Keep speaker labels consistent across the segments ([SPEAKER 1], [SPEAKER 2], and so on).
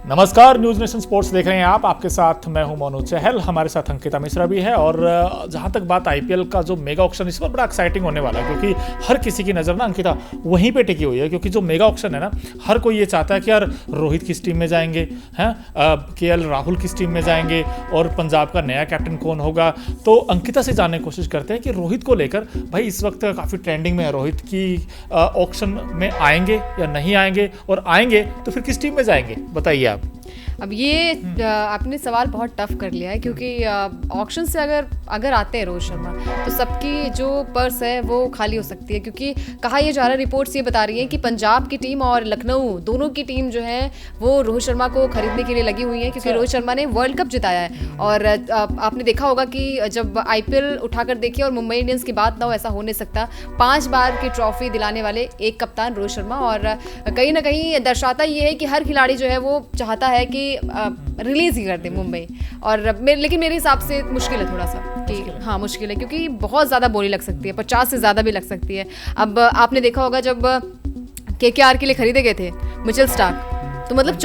[SPEAKER 1] नमस्कार, news nation sports देख रहे हैं आप। आपके साथ मैं हूं मोनू चहल, हमारे साथ अंकिता मिश्रा भी है। और जहां तक बात आईपीएल का जो मेगा ऑक्शन इस पर बड़ा एक्साइटिंग होने वाला है, क्योंकि हर किसी की नज़र ना अंकिता वहीं पे टिकी हुई है। क्योंकि जो मेगा ऑक्शन है ना, हर कोई ये चाहता है कि यार रोहित किस टीम में जाएंगे, हैं केएल राहुल किस टीम में जाएंगे और पंजाब का नया कैप्टन कौन होगा। तो अंकिता से जानने की कोशिश करते हैं कि रोहित को लेकर भाई इस वक्त काफ़ी ट्रेंडिंग में है, रोहित की ऑक्शन में आएंगे या नहीं आएंगे, और आएंगे तो फिर किस टीम में जाएंगे, बताइए आप।
[SPEAKER 2] अब ये आपने सवाल बहुत टफ कर लिया है, क्योंकि ऑक्शन से अगर आते हैं रोहित शर्मा तो सबकी जो पर्स है वो खाली हो सकती है। क्योंकि कहा यह जा रहा है, रिपोर्ट्स ये बता रही हैं कि पंजाब की टीम और लखनऊ दोनों की टीम जो है वो रोहित शर्मा को खरीदने के लिए लगी हुई है, क्योंकि रोहित शर्मा ने वर्ल्ड कप जिताया है। और आपने देखा होगा कि जब आईपीएल उठाकर देखिए और मुंबई इंडियंस की बात ना हो, ऐसा हो नहीं सकता। 5 बार की ट्रॉफी दिलाने वाले एक कप्तान रोहित शर्मा, और कहीं ना कहीं दर्शाता ये है कि हर खिलाड़ी जो है वो चाहता है कि रिलीज ही कर दे मुंबई। और लेकिन मेरे हिसाब से मुश्किल है थोड़ा सा कि हाँ मुश्किल है, क्योंकि बहुत ज़्यादा बोली लग सकती है, 50 से ज़्यादा भी लग सकती है। अब आपने देखा होगा जब केकेआर के लिए खरीदे गए थे मिचेल स्टार्क, तो मतलब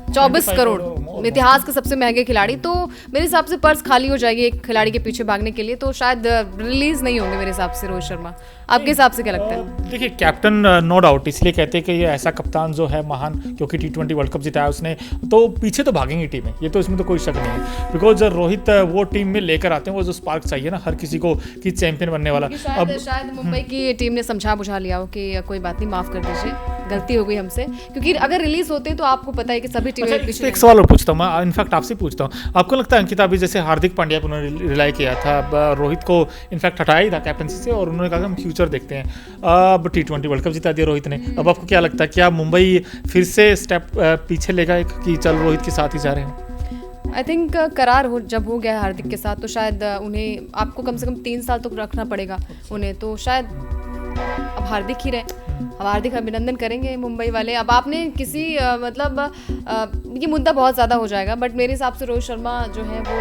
[SPEAKER 2] 24 करोड़, इतिहास के सबसे महंगे खिलाड़ी। तो मेरे हिसाब से पर्स खाली हो जाएगी एक खिलाड़ी के पीछे भागने के लिए, तो शायद रिलीज नहीं होंगे मेरे हिसाब से रोहित शर्मा। आपके हिसाब से क्या लगता है?
[SPEAKER 1] देखिए, कैप्टन नो डाउट इसलिए कहते हैं कि ये ऐसा कप्तान जो है महान, क्योंकि T20 वर्ल्ड कप जिताया उसने, तो पीछे तो भागेंगी टीमें, ये तो इसमें तो कोई शक नहीं है। बिकॉज रोहित वो टीम में लेकर आते हैं वो जो स्पार्क चाहिए ना हर किसी को कि चैंपियन बनने वाला।
[SPEAKER 2] अब शायद मुंबई की टीम ने समझा बुझा लिया हो कि कोई बात नहीं, माफ कर दीजिए, गलती हो गई हमसे। क्योंकि अगर रिलीज होते तो आपको पता है कि सभी टीमें
[SPEAKER 1] एक सवाल और पूछता हूँ मैं, इनफैक्ट आपसे पूछता हूँ, आपको लगता है अंकिता अभी जैसे हार्दिक पांड्या को उन्होंने रिलाई किया था, रोहित को इनफैक्ट हटाया ही था कैप्टनसी से, और उन्होंने कहा कि हम फ्यूचर देखते हैं। अब T20 वर्ल्ड कप जिता दिया रोहित ने, अब आपको क्या लगता है क्या मुंबई फिर से स्टेप पीछे लेगा कि चल रोहित के साथ ही जा रहे हैं?
[SPEAKER 2] आई थिंक करार जब हो गया हार्दिक के साथ, तो शायद उन्हें आपको कम से कम 3 साल तक रखना पड़ेगा उन्हें, तो शायद अब हार्दिक ही रहे। अब हार्दिक अभिनंदन करेंगे मुंबई वाले। अब आपने किसी ये मुद्दा बहुत ज़्यादा हो जाएगा, बट मेरे हिसाब से रोहित शर्मा जो है वो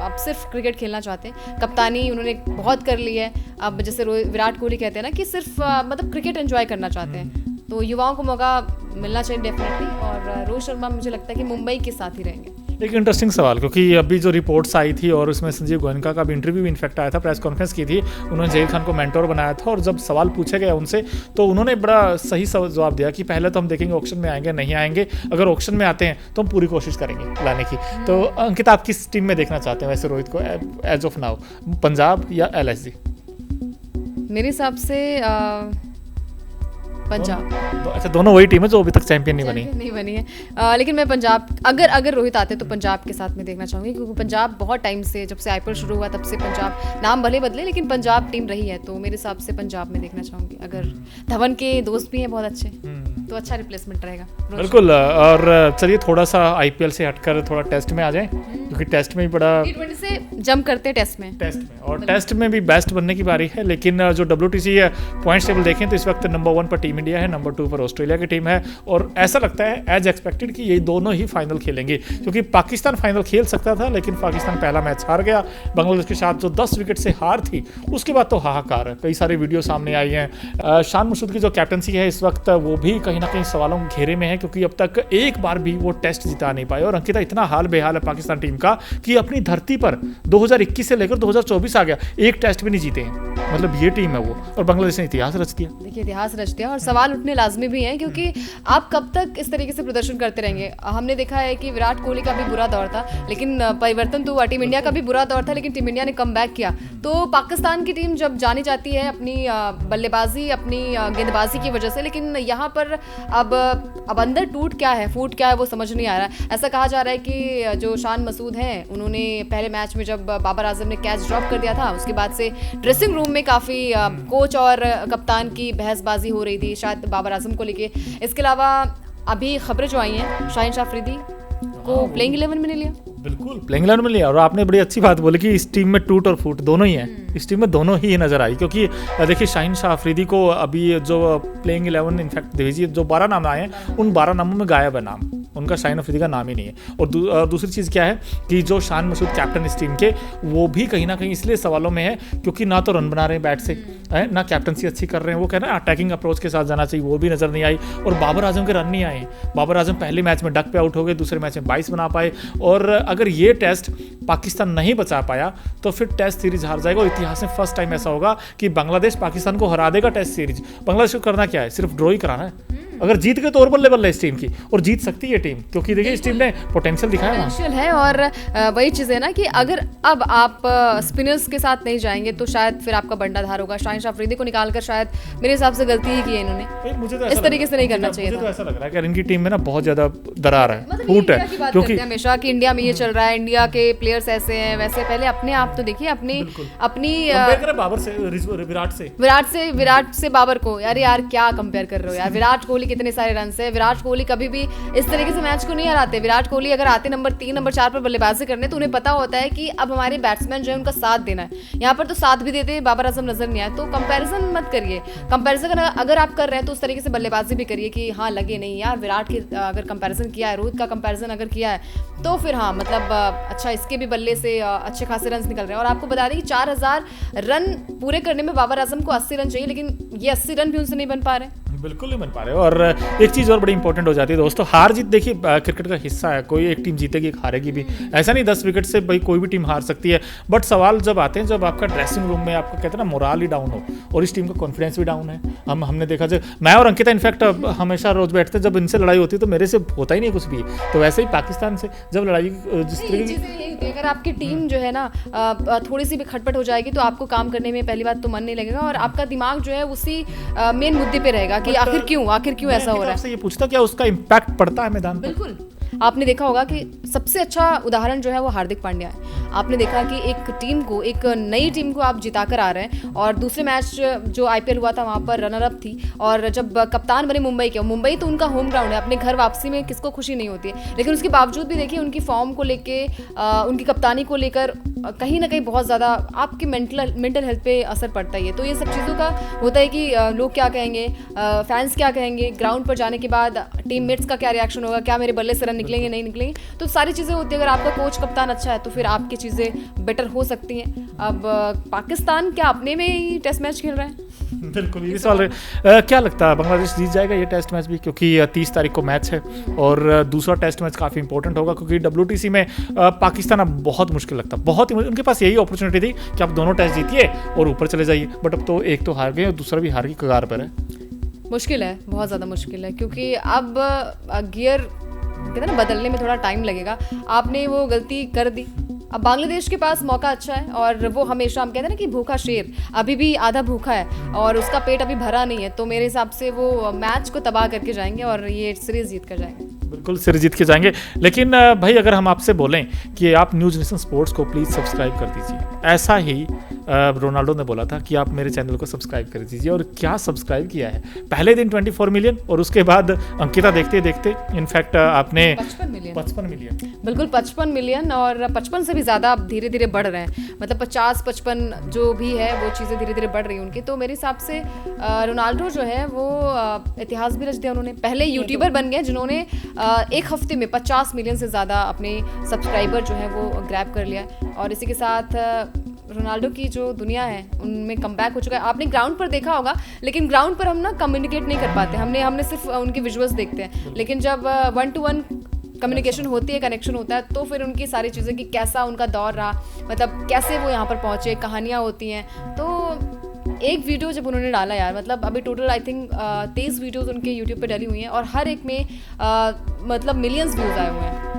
[SPEAKER 2] अब सिर्फ क्रिकेट खेलना चाहते हैं। कप्तानी उन्होंने बहुत कर ली है, अब जैसे विराट कोहली कहते हैं ना कि सिर्फ मतलब क्रिकेट एंजॉय करना चाहते हैं, तो युवाओं को मौका मिलना चाहिए डेफिनेटली। और रोहित शर्मा मुझे लगता है कि मुंबई के साथ ही रहेंगे।
[SPEAKER 1] एक इंटरेस्टिंग सवाल, क्योंकि अभी जो रिपोर्ट्स आई थी और उसमें संजीव गोयनका का भी इंटरव्यू भी इनफैक्ट आया था, प्रेस कॉन्फ्रेंस की थी, उन्होंने जहीर खान को मेंटोर बनाया था, और जब सवाल पूछे गए उनसे तो उन्होंने बड़ा सही जवाब दिया कि पहले तो हम देखेंगे ऑक्शन में आएंगे नहीं आएंगे, अगर ऑक्शन में आते हैं तो हम पूरी कोशिश करेंगे लाने की। तो अंकिता, आप किस टीम में देखना चाहते हैं वैसे रोहित को एज ऑफ नाउ, पंजाब या LSG?
[SPEAKER 2] मेरे हिसाब से पंजाब।
[SPEAKER 1] अच्छा, दोनों वही टीम है जो अभी तक चैंपियन नहीं
[SPEAKER 2] बनी है। लेकिन मैं पंजाब, अगर रोहित आते तो पंजाब के साथ में देखना चाहूँगी, क्योंकि पंजाब बहुत टाइम से, जब से आईपीएल शुरू हुआ तब से पंजाब नाम भले बदले लेकिन पंजाब टीम रही है, तो मेरे हिसाब से पंजाब में देखना चाहूँगी। अगर धवन के दोस्त भी हैं बहुत अच्छे, तो अच्छा रिप्लेसमेंट रहेगा।
[SPEAKER 1] बिल्कुल। और चलिए थोड़ा सा आईपीएल से हटकर थोड़ा टेस्ट में आ जाएं, क्योंकि टेस्ट में भी बड़ा
[SPEAKER 2] T20 से जंप करते हैं टेस्ट में
[SPEAKER 1] और टेस्ट में भी बेस्ट बनने की बारी है। लेकिन जो WTC पॉइंट्स टेबल देखें तो इस वक्त नंबर 1 पर टीम इंडिया है, नंबर 2 पर ऑस्ट्रेलिया की टीम है, और ऐसा लगता है एज एक्सपेक्टेड कि ये दोनों ही फाइनल खेलेंगे। क्योंकि पाकिस्तान फाइनल खेल सकता था, लेकिन पाकिस्तान पहला मैच हार गया बांग्लादेश के साथ, जो 10 विकेट से हार थी उसके बाद तो हाहाकार है। कई सारी वीडियो सामने आई हैं। शान मसूद की जो कैप्टनसी है इस वक्त वो भी कहीं ना कहीं सवालों के घेरे में है, क्योंकि अब तक एक बार भी वो टेस्ट जिता नहीं पाए। और अंकिता, इतना हाल बेहाल है पाकिस्तान टीम का कि अपनी धरती पर 2021 से लेकर 2024 आ गया, एक टेस्ट भी नहीं जीते हैं। मतलब ये टीम है वो, और बांग्लादेश ने इतिहास रच दिया।
[SPEAKER 2] देखिए, इतिहास रच दिया, और सवाल उठने लाजमी भी हैं, क्योंकि आप कब तक इस तरीके से प्रदर्शन करते रहेंगे। हमने देखा है कि विराट कोहली का भी बुरा दौर था, लेकिन परिवर्तन तो हुआ। टीम इंडिया का भी बुरा दौर था, लेकिन टीम इंडिया ने कम बैक किया। तो पाकिस्तान की टीम जब जानी जाती है अपनी बल्लेबाजी, अपनी गेंदबाजी की वजह से, लेकिन यहाँ पर अब अंदर फूट क्या है वो समझ नहीं आ रहा है। ऐसा कहा जा रहा है कि जो शान मसूद हैं, उन्होंने पहले मैच में जब बाबर आजम ने कैच ड्रॉप कर दिया था, उसके बाद से ड्रेसिंग रूम में काफ़ी कोच और कप्तान की बहसबाजी हो रही थी, शायद बाबर आजम को लेके। इसके अलावा अभी खबरें जो आई हैं, शाहिन शाह अफरीदी आपको प्लेइंग 11 में नहीं लिया?
[SPEAKER 1] बिल्कुल प्लेइंग 11 में लिया। और आपने बड़ी अच्छी बात बोली कि इस टीम में टूट और फूट दोनों ही हैं, इस टीम में दोनों ही नजर आई। क्योंकि देखिए शाहीन शाह अफरीदी को अभी जो प्लेइंग 11 इनफैक्ट देखिए जो 12 नाम आए हैं उन 12 नामों में गायब है नाम, उनका शाहीन अफरीदी का नाम ही नहीं है। और दूसरी चीज़ क्या है कि जो शान मसूद कैप्टन इस टीम के, वो भी कहीं ना कहीं इसलिए सवालों में है क्योंकि ना तो रन बना रहे हैं बैट से, है ना कैप्टनसी अच्छी कर रहे हैं, वो कहना अटैकिंग अप्रोच के साथ जाना चाहिए, वो भी नजर नहीं आई। और बाबर आजम के रन नहीं आए, बाबर आजम पहले मैच में डक पे आउट हो गए, दूसरे मैच में 22 बना पाए। और अगर ये टेस्ट पाकिस्तान नहीं बचा पाया तो फिर टेस्ट सीरीज हार जाएगा। और इतिहास में फर्स्ट टाइम ऐसा होगा कि बांग्लादेश पाकिस्तान को हरा देगा टेस्ट सीरीज। बांग्लादेश को करना क्या है, सिर्फ ड्रॉ ही कराना है। अगर जीत गए तो और बल्ले बल्ले इस टीम की, और जीत सकती है टीम, क्योंकि देखिए इस टीम ने पोटेंशियल दिखाया
[SPEAKER 2] पोटेंशियल है। और वही चीज़ है ना कि अगर अब आप स्पिनर्स के साथ नहीं जाएंगे तो शायद फिर आपका बंडाधार होगा। शाहीन शाह अफरीदी को निकालकर शायद मेरे हिसाब से गलती ही की है इन्होंने,
[SPEAKER 1] मुझे तो
[SPEAKER 2] इस तरीके से नहीं करना चाहिए था।
[SPEAKER 1] मुझे तो ऐसा लग रहा है कि इनकी टीम में ना बहुत ज्यादा दरार है,
[SPEAKER 2] मतलब
[SPEAKER 1] फूट
[SPEAKER 2] इंडिया की
[SPEAKER 1] है।
[SPEAKER 2] बात
[SPEAKER 1] क्योंकि
[SPEAKER 2] करते हैं हमेशा कि इंडिया में ये चल रहा है, इंडिया के प्लेयर्स ऐसे हैं वैसे। पहले अपने आप तो देखिए, अपनी
[SPEAKER 1] कंपेयर करें बाबर से,
[SPEAKER 2] विराट से बाबर को। यार क्या कंपेयर कर रहे हो यार। विराट कोहली कितने सारे रन है, विराट कोहली कभी भी इस तरीके से मैच को नहीं हराते। विराट कोहली अगर आते नंबर 3 नंबर 4 पर बल्लेबाजी करने तो उन्हें पता होता है कि अब हमारे बैट्समैन जो है उनका साथ देना है। यहाँ पर तो साथ भी देते हैं, बाबर आजम नजर नहीं आया। तो कंपैरिजन मत करिए। कंपैरिजन अगर आप कर रहे हैं तो उस तरीके से बल्लेबाजी भी करिए कि हाँ लगे नहीं यार। विराट की अगर कंपैरिजन किया है, रोहित का कंपैरिजन अगर किया है तो फिर हाँ मतलब अच्छा इसके भी बल्ले से अच्छे खासे रन निकल रहे हैं। और आपको बता दें कि 4000 रन पूरे करने में बाबर आजम को 80 रन चाहिए, लेकिन ये 80 रन भी उनसे नहीं बन पा रहे।
[SPEAKER 1] बिल्कुल नहीं बन पा रहे। और एक चीज़ और बड़ी इंपॉर्टेंट हो जाती है दोस्तों, हार जीत देखिए क्रिकेट का हिस्सा है। कोई एक टीम जीतेगी, एक हारेगी भी। ऐसा नहीं 10 विकेट से भाई कोई भी टीम हार सकती है। बट सवाल जब आते हैं जब आपका ड्रेसिंग रूम में आपका कहते हैं ना मोराल ही डाउन हो, और इस टीम का कॉन्फिडेंस भी डाउन है। हमने देखा जब मैं और अंकिता इनफैक्ट हमेशा रोज बैठते, जब इनसे लड़ाई होती है तो मेरे से होता ही नहीं कुछ भी। तो वैसे ही पाकिस्तान से जब लड़ाई जिस तरीके,
[SPEAKER 2] अगर आपकी टीम जो है ना थोड़ी सी भी खटपट हो जाएगी तो आपको काम करने में पहली बात तो मन नहीं लगेगा, और आपका दिमाग जो है उसी मेन मुद्दे पे रहेगा कि आखिर क्यों ऐसा हो रहा है।
[SPEAKER 1] ये पूछता क्या उसका इम्पैक्ट पड़ता है मैदान पर?
[SPEAKER 2] बिल्कुल। आपने देखा होगा कि सबसे अच्छा उदाहरण जो है वो हार्दिक पांड्या है। आपने देखा कि एक टीम को, एक नई टीम को आप जिता कर आ रहे हैं, और दूसरे मैच जो IPL हुआ था वहाँ पर रनर अप थी, और जब कप्तान बने मुंबई के, मुंबई तो उनका होम ग्राउंड है, अपने घर वापसी में किसको खुशी नहीं होती है, लेकिन उसके बावजूद भी देखिए उनकी फॉर्म को लेके, उनकी कप्तानी को लेकर कहीं ना कहीं बहुत ज़्यादा आपकी मेंटल हेल्थ पे असर पड़ता ही है। तो ये सब चीज़ों का होता है कि लोग क्या कहेंगे, फैंस क्या कहेंगे, ग्राउंड पर जाने के बाद टीममेट्स का क्या रिएक्शन होगा, क्या मेरे बल्ले से रन निकलेंगे नहीं निकलेंगे। तो सारी चीज़ें होती है। अगर आपका कोच कप्तान अच्छा है तो फिर आपकी चीज़ें बेटर हो सकती हैं। अब पाकिस्तान क्या अपने में ही टेस्ट मैच खेल रहा है?
[SPEAKER 1] बिल्कुल ये सवाल क्या लगता है बांग्लादेश जीत जाएगा ये टेस्ट मैच भी? क्योंकि 30 तारीख को मैच है, और दूसरा टेस्ट मैच काफ़ी इंपॉर्टेंट होगा, क्योंकि WTC में पाकिस्तान अब बहुत मुश्किल लगता है। बहुत ही उनके पास यही अपॉर्चुनिटी थी कि आप दोनों टेस्ट जीतिए और ऊपर चले जाइए, बट अब तो एक तो हार गए और दूसरा भी हार की कगार पर है।
[SPEAKER 2] मुश्किल है, बहुत ज़्यादा मुश्किल है, क्योंकि अब गियर कहते हैं ना बदलने में थोड़ा टाइम लगेगा। आपने वो गलती कर दी। अब बांग्लादेश के पास मौका अच्छा है, और वो हमेशा हम कहते हैं ना कि भूखा शेर अभी भी आधा भूखा है, और उसका पेट अभी भरा नहीं है। तो मेरे हिसाब से वो मैच को तबाह करके जाएंगे और ये सीरीज जीत कर जाएंगे।
[SPEAKER 1] बिल्कुल सीरीज जीत के जाएंगे। लेकिन भाई अगर हम आपसे बोलें कि आप न्यूज़ नेशन स्पोर्ट्स को प्लीज़ सब्सक्राइब कर दीजिए, ऐसा ही रोनाल्डो ने बोला था कि आप मेरे चैनल को सब्सक्राइब कर दीजिए, और क्या सब्सक्राइब किया है। पहले दिन 24 मिलियन, और उसके बाद अंकिता देखते देखते इनफैक्ट आपने 55 मिलियन,
[SPEAKER 2] बिल्कुल 55 मिलियन, और 55 से भी ज़्यादा अब धीरे धीरे बढ़ रहे हैं। मतलब 50-55 जो भी है वो चीज़ें धीरे धीरे बढ़ रही हैं उनकी। तो मेरे हिसाब से रोनाल्डो जो है वो इतिहास भी रच दिया उन्होंने। पहले यूट्यूबर बन गए जिन्होंने एक हफ्ते में 50 मिलियन से ज़्यादा अपने सब्सक्राइबर जो है वो ग्रैब कर लिया, और इसी के साथ रोनाल्डो की जो दुनिया है उनमें कमबैक हो चुका है। आपने ग्राउंड पर देखा होगा, लेकिन ग्राउंड पर हम ना कम्युनिकेट नहीं कर पाते, हमने सिर्फ उनके विजुअल्स देखते हैं, लेकिन जब 1-to-1 कम्युनिकेशन होती है, कनेक्शन होता है, तो फिर उनकी सारी चीज़ें कि कैसा उनका दौर रहा, मतलब कैसे वो यहाँ पर पहुँचे, कहानियाँ होती हैं। तो एक वीडियो जब उन्होंने डाला यार, मतलब अभी टोटल आई थिंक 23 वीडियोज़ उनके यूट्यूब पे डली हुई हैं, और हर एक में मतलब मिलियंस व्यूज़ आए हुए हैं।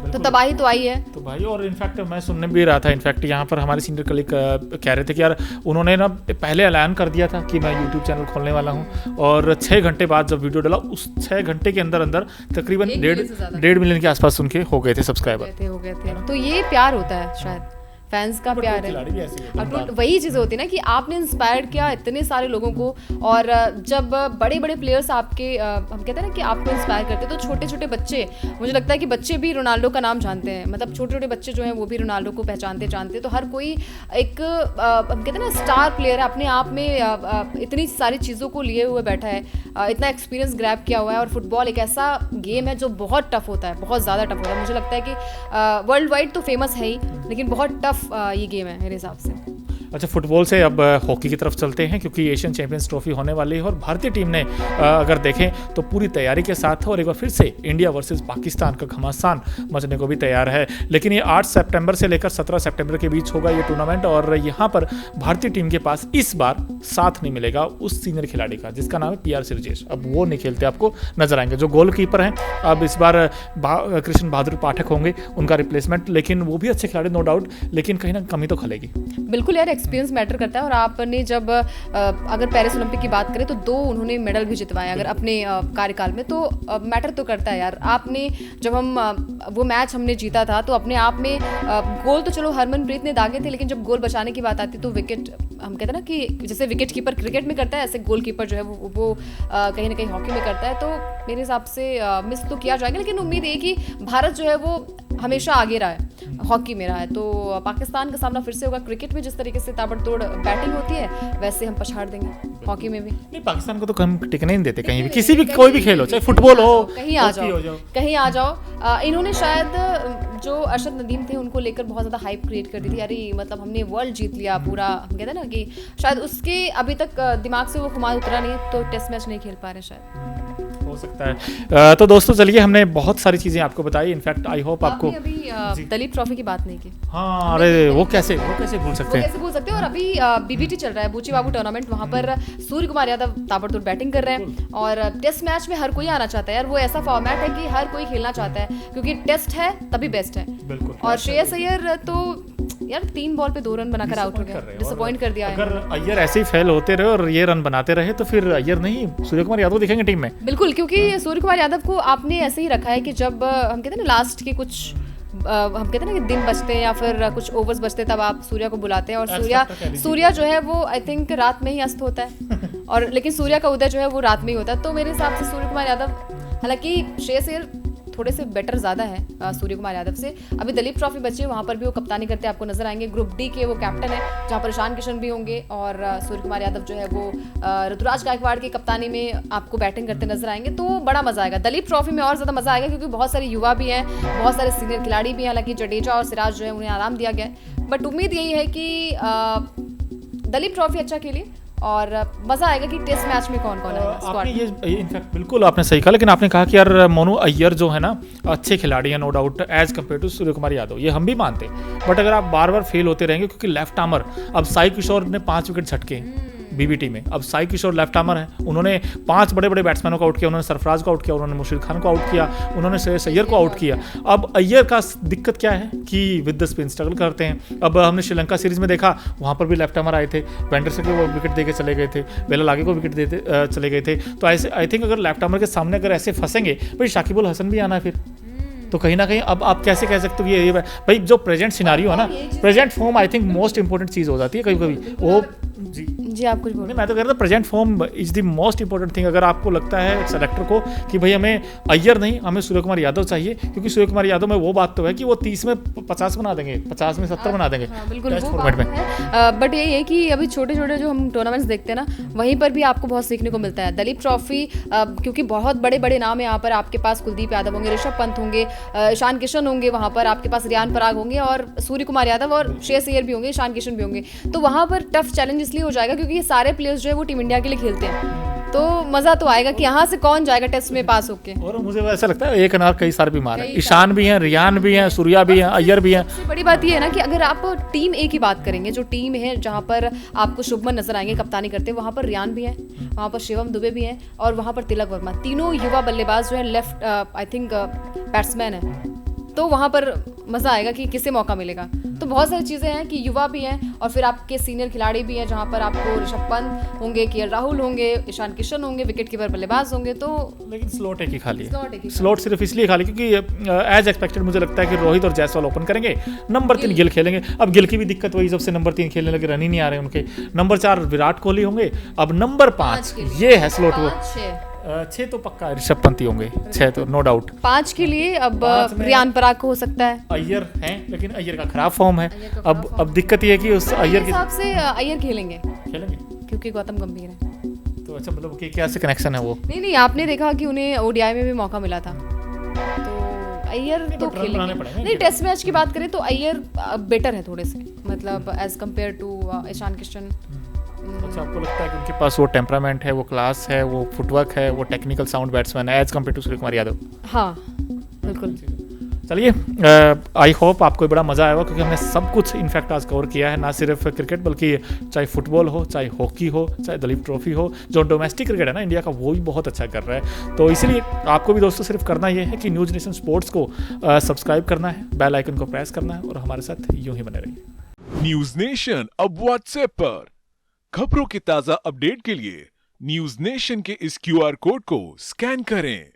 [SPEAKER 2] तो तबाही तो आई है
[SPEAKER 1] तो भाई। और इनफैक्ट मैं सुनने भी रहा था, इनफैक्ट यहाँ पर हमारे सीनियर कलीग कह रहे थे कि यार उन्होंने ना पहले ऐलान कर दिया था कि मैं यूट्यूब चैनल खोलने वाला हूँ, और 6 घंटे बाद जब वीडियो डाला उस 6 घंटे के अंदर तकरीबन 1.5 मिलियन के आसपास उनके हो गए थे सब्सक्राइबर।
[SPEAKER 2] हो गए थे। तो ये प्यार होता है शायद, फैंस का
[SPEAKER 1] But
[SPEAKER 2] प्यार
[SPEAKER 1] वो
[SPEAKER 2] है।
[SPEAKER 1] खिलाड़ी भी ऐसे ही है,
[SPEAKER 2] और
[SPEAKER 1] दमदार।
[SPEAKER 2] वही चीज़ होती है ना कि आपने इंस्पायर किया इतने सारे लोगों को, और जब बड़े बड़े प्लेयर्स आपके हम कहते हैं ना कि आपको इंस्पायर करते हैं, तो छोटे छोटे बच्चे, मुझे लगता है कि बच्चे भी रोनाल्डो का नाम जानते हैं, मतलब छोटे छोटे बच्चे जो हैं वो भी रोनाल्डो को जानते, तो हर कोई एक हम कहते हैं ना स्टार प्लेयर है, अपने आप में इतनी सारी चीज़ों को लिए हुए बैठा है, इतना एक्सपीरियंस ग्रैब किया हुआ है। और फुटबॉल एक ऐसा गेम है जो बहुत टफ होता है, बहुत ज़्यादा टफ होता है। मुझे लगता है कि वर्ल्ड वाइड तो फेमस है ही, लेकिन बहुत टफ ये गेम है मेरे हिसाब से।
[SPEAKER 1] अच्छा, फुटबॉल से अब हॉकी की तरफ चलते हैं, क्योंकि एशियन चैंपियंस ट्रॉफी होने वाली है और भारतीय टीम ने अगर देखें तो पूरी तैयारी के साथ है और एक बार फिर से इंडिया वर्सेस पाकिस्तान का घमासान मचने को भी तैयार है। लेकिन ये 8 सितंबर से लेकर 17 सितंबर के बीच होगा ये टूर्नामेंट, और यहाँ पर भारतीय टीम के पास इस बार साथ नहीं मिलेगा उस सीनियर खिलाड़ी का जिसका नाम है PR श्रीजेश। अब वो नहीं खेलते आपको नजर आएंगे। जो गोलकीपर हैं अब इस बार कृष्ण बहादुर पाठक होंगे उनका रिप्लेसमेंट, लेकिन वो भी अच्छे खिलाड़ी नो डाउट, लेकिन कहीं ना कमी तो खलेगी।
[SPEAKER 2] बिल्कुल यार, एक्सपीरियंस मैटर करता है। और आपने जब अगर पेरिस ओलंपिक की बात करें तो 2 उन्होंने मेडल भी जितवाए अगर अपने कार्यकाल में, तो मैटर तो करता है यार। आपने जब वो मैच हमने जीता था तो अपने आप में गोल तो चलो हरमनप्रीत ने दागे थे, लेकिन जब गोल बचाने की बात आती तो विकेट, हम कहते हैं ना कि जैसे विकेट कीपर क्रिकेट में करता है, ऐसे गोल कीपर जो है वो कहीं ना कहीं हॉकी में करता है। तो मेरे हिसाब से मिस तो किया जाएगा, लेकिन उम्मीद है कि भारत जो है वो हमेशा आगे रहा है, हॉकी में रहा है। तो पाकिस्तान का सामना फिर से होगा। क्रिकेट में जिस तरीके से ताबड़तोड़ बैटिंग होती है वैसे हम पछाड़ देंगे हॉकी में भी।
[SPEAKER 1] नहीं, पाकिस्तान को तो हम टिकने नहीं देते कहीं भी, किसी भी कोई भी खेल हो, चाहे फुटबॉल हो,
[SPEAKER 2] कहीं आ जाओ, कहीं आ जाओ। इन्होंने शायद जो अरशद नदीम थे उनको लेकर बहुत ज़्यादा हाइप क्रिएट कर दी थी, अरे मतलब हमने वर्ल्ड जीत लिया पूरा, हम कहते हैं ना कि शायद उसके अभी तक दिमाग से वो खुमार उतरा नहीं, तो टेस्ट मैच नहीं खेल पा रहे शायद,
[SPEAKER 1] हो सकता है। तो दोस्तों चलिए, हमने बहुत सारी चीज़ें आपको बताई। इनफैक्ट आई होप आपको
[SPEAKER 2] अभी दलीप ट्रॉफी की बात नहीं की।
[SPEAKER 1] हाँ, अरे वो कैसे भूल सकते हैं।
[SPEAKER 2] कैसे भूल सकते हैं। और अभी BBT चल रहा है, बूची बाबू टूर्नामेंट, वहाँ पर सूर्य कुमार यादव ताबड़तोड़ बैटिंग कर रहे हैं, और टेस्ट मैच में हर कोई आना चाहता है यार। वो ऐसा फॉर्मेट है कि हर कोई खेलना चाहता है, क्योंकि टेस्ट है तभी बेस्ट है।
[SPEAKER 1] बिल्कुल।
[SPEAKER 2] और श्रेयस अय्यर तो यार 3 बॉल पे 2 रन बनाकर आउट हो गया, डिसअपॉइंट कर दिया है।
[SPEAKER 1] अगर अय्यर ऐसे ही फेल होते रहे और ये रन बनाते रहे तो फिर अय्यर नहीं, सूर्य कुमार यादव दिखेंगे टीम में।
[SPEAKER 2] बिल्कुल, क्योंकि सूर्य कुमार यादव को आपने ऐसे ही रखा है कि जब हम कहते हैं ना लास्ट के कुछ हम कहते हैं ना कि दिन बचते हैं या फिर कुछ ओवर्स बचते, तब आप सूर्या को बुलाते हैं। और सूर्या जो है वो आई थिंक रात में ही अस्त होता है, और लेकिन सूर्या का उदय जो है वो रात में ही होता है। तो मेरे हिसाब से सूर्य कुमार यादव, हालांकि श्रेयस अय्यर थोड़े से बेटर ज़्यादा है सूर्य कुमार यादव से। अभी दलीप ट्रॉफी बची है, वहाँ पर भी वो कप्तानी करते आपको नजर आएंगे। ग्रुप D के वो कैप्टन है, जहाँ पर ईशान किशन भी होंगे, और सूर्य कुमार यादव जो है वो ऋतुराज गायकवाड़ की कप्तानी में आपको बैटिंग करते नजर आएंगे। तो बड़ा मजा आएगा दलीप ट्रॉफी में, और ज़्यादा मजा आएगा क्योंकि बहुत सारे युवा भी हैं, बहुत सारे सीनियर खिलाड़ी भी हैं। हालांकि जडेजा और सिराज जो है उन्हें आराम दिया गया है, बट उम्मीद यही है कि दलीप ट्रॉफी अच्छा खेले और मजा आएगा कि टेस्ट मैच में कौन कौन आएगा स्क्वाड।
[SPEAKER 1] आपने ये इनफैक्ट बिल्कुल आपने सही कहा, लेकिन आपने कहा कि यार मोनू अय्यर जो है ना अच्छे खिलाड़ी हैं no doubt as compare to Surya Kumar Yadav, ये हम भी मानते हैं। बट अगर आप बार बार फेल होते रहेंगे, क्योंकि लेफ्ट आर्मर, अब साई किशोर ने 5 विकेट झटके BBT में, अब साई किशोर लेफ्ट आर्मर है, उन्होंने 5 बड़े बड़े बैट्समैनों को आउट किया, उन्होंने सरफराज को आउट किया, उन्होंने मुशीर खान को आउट किया, उन्होंने श्रेयस अय्यर को आउट किया। अब अय्यर का दिक्कत क्या है कि विद द स्पिन स्ट्रगल करते हैं। अब हमने श्रीलंका सीरीज में देखा, वहाँ पर भी लेफ्ट आर्मर आए थे, वेंडरसन को विकेट दे के चले गए थे, बेला लागे को विकेट देते चले गए थे। तो ऐसे आई थिंक अगर लेफ्ट आर्मर के सामने अगर ऐसे फंसेंगे, भाई शाकिब उल हसन भी आना है फिर, तो कहीं ना कहीं अब आप कैसे कह सकते हो कि ये भाई जो प्रेजेंट सिनारियो है ना, present form I think most important चीज़ हो जाती है कभी कभी वो।
[SPEAKER 2] जी आप कुछ बोलिए।
[SPEAKER 1] मैं तो कह रहा था present form is the most important thing. अगर आपको लगता है सेलेक्टर को कि भाई हमें अय्यर नहीं, हमें सूर्य कुमार यादव चाहिए, क्योंकि सूर्य कुमार यादव में वो बात तो है कि वो 30 में 50 बना देंगे, 50 में 70 बना देंगे।
[SPEAKER 2] बिल्कुल वो बात है, बट यही है कि अभी छोटे छोटे जो हम टूर्नामेंट्स देखते हैं ना, वहीं पर भी आपको बहुत सीखने को मिलता है। दलीप ट्रॉफी क्योंकि बहुत बड़े बड़े नाम है यहाँ पर, आपके पास कुलदीप यादव होंगे, ऋषभ पंत होंगे, ईशान किशन होंगे, वहाँ पर आपके पास रियान पराग होंगे, और सूर्य कुमार यादव और श्रेयस अय्यर भी होंगे, ईशान किशन भी होंगे। तो वहाँ पर टफ चैलेंज इसलिए हो जाएगा क्योंकि ये सारे प्लेयर्स जो है वो टीम इंडिया के लिए खेलते हैं। तो मजा तो आएगा कि यहाँ से कौन जाएगा टेस्ट में पास होके।
[SPEAKER 1] और मुझे ऐसा लगता है एक अनार कई सारे बीमार हैं, ईशान भी हैं, रियान भी हैं, सूर्या भी हैं, अय्यर भी हैं।
[SPEAKER 2] सबसे बड़ी बात ये है ना कि अगर आप टीम ए की बात करेंगे, जो टीम है जहाँ पर आपको शुभमन नजर आएंगे कप्तानी करते, वहाँ पर रियान भी है, वहाँ पर शिवम दुबे भी हैं, और वहाँ पर तिलक वर्मा, तीनों युवा बल्लेबाज जो है लेफ्ट आई थिंक बैट्समैन है। तो वहाँ पर मज़ा आएगा कि किसे मौका मिलेगा। तो बहुत सारी चीज़ें हैं कि युवा भी हैं और फिर आपके सीनियर खिलाड़ी भी हैं, जहाँ पर आपको ऋषभ पंत होंगे, केएल राहुल होंगे, ईशान किशन होंगे, विकेट कीपर बल्लेबाज होंगे। तो
[SPEAKER 1] लेकिन स्लॉट एक ही खाली
[SPEAKER 2] स्लॉट एक ही
[SPEAKER 1] है, स्लॉट सिर्फ इसलिए खाली क्योंकि एज एक्सपेक्टेड मुझे लगता है कि रोहित और जायसवाल ओपन करेंगे, नंबर 3 गिल खेलेंगे। अब गिल की भी दिक्कत वही, जब से नंबर 3 खेलने लगे रन ही नहीं आ रहे उनके। नंबर 4 विराट कोहली होंगे। अब नंबर 5 ये है स्लॉट वो 6 तो पक्का ऋषभ पंत ही होंगे, 6 तो नो डाउट।
[SPEAKER 2] 5 के लिए अब
[SPEAKER 1] पाँच में-
[SPEAKER 2] रियान पराग को हो सकता है।
[SPEAKER 1] अय्यर हैं, लेकिन अय्यर का खराब फॉर्म है।
[SPEAKER 2] अय्यर का खराब
[SPEAKER 1] अब दिक्कत ये है कि उस
[SPEAKER 2] मेरे
[SPEAKER 1] अय्यर के
[SPEAKER 2] हिसाब से अय्यर खेलेंगे
[SPEAKER 1] खेलेंगे
[SPEAKER 2] क्योंकि गौतम गंभीर है।
[SPEAKER 1] तो अच्छा, मतलब कि क्या से कनेक्शन है वो?
[SPEAKER 2] नहीं, आपने देखा कि उन्हें ओडीआई में भी मौका मिला था, तो अय्यर तो
[SPEAKER 1] but run बनाने
[SPEAKER 2] खेलेंगे।
[SPEAKER 1] पड़ेंगे
[SPEAKER 2] नहीं, टेस्ट मैच की बात करें तो अय्यर बेटर है थोड़े से, मतलब as compare to Ishan Kishan.
[SPEAKER 1] अच्छा, आपको लगता है कि उनके पास वो टेम्परामेंट है, वो क्लास है, वो फुटवर्क है, वो टेक्निकल साउंड बैट्समैन है as compare to Surya Kumar Yadav?
[SPEAKER 2] हाँ बिल्कुल।
[SPEAKER 1] चलिए, आई होप आपको बड़ा मज़ा आएगा क्योंकि हमने सब कुछ इनफैक्ट आज कवर किया है, ना सिर्फ क्रिकेट बल्कि चाहे फुटबॉल हो, चाहे हॉकी हो, चाहे दलीप ट्रॉफी हो। जो डोमेस्टिक क्रिकेट है ना इंडिया का, वो भी बहुत अच्छा कर रहा है। तो इसीलिए आपको भी दोस्तों सिर्फ करना ये है कि न्यूज़ नेशन स्पोर्ट्स को सब्सक्राइब करना है, बेल आइकन को प्रेस करना है और हमारे साथ यूं ही बने रहिए।
[SPEAKER 3] न्यूज नेशन अब व्हाट्सएप पर खबरों के ताजा अपडेट के लिए न्यूज नेशन के इस क्यूआर कोड को स्कैन करें।